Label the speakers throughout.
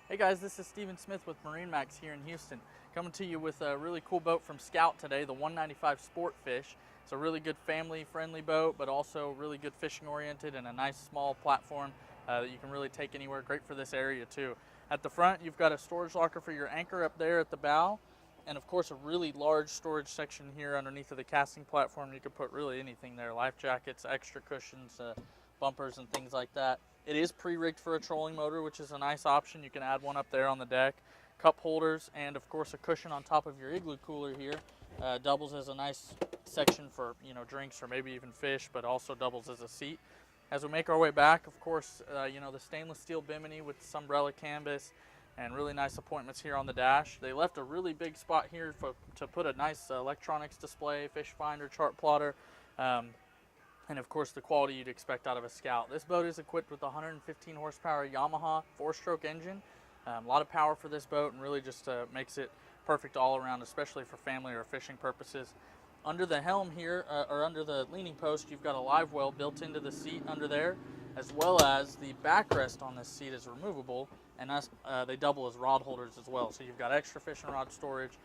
Speaker 1: Hey guys, this is Steven Smith with MarineMax here in Houston, coming to you with a really cool boat from Scout today, the 195 Sportfish. It's a really good family-friendly boat, but also really good fishing-oriented and a nice small platform that you can really take anywhere. Great for this area too. At the front, you've got a storage locker for your anchor up there at the bow, and of course a really large storage section here underneath of the casting platform. You could put really anything there: life jackets, extra cushions, bumpers, and things like that. It is pre-rigged for a trolling motor, which is a nice option. You can add one up there on the deck. Cup holders, and of course a cushion on top of your igloo cooler here. Doubles as a nice section for drinks or maybe even fish, but also doubles as a seat. As we make our way back, of course, the stainless steel bimini with some umbrella canvas and really nice appointments here on the dash. They left a really big spot here to put a nice electronics display, fish finder, chart plotter, and of course the quality you'd expect out of a Scout. This boat is equipped with a 115 horsepower Yamaha 4-stroke engine. A lot of power for this boat, and really just makes it perfect all around, especially for family or fishing purposes. Under the helm here, or under the leaning post, you've got a live well built into the seat under there, as well as the backrest on this seat is removable, and they double as rod holders as well. So you've got extra fishing rod storage.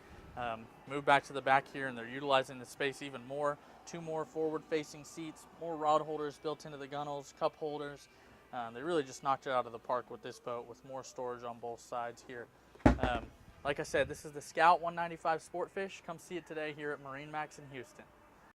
Speaker 1: Move back to the back here, and they're utilizing the space even more. 2 more forward-facing seats, more rod holders built into the gunnels, cup holders. They really just knocked it out of the park with this boat, with more storage on both sides here. Like I said, this is the Scout 195 Sportfish. Come see it today here at MarineMax in Houston.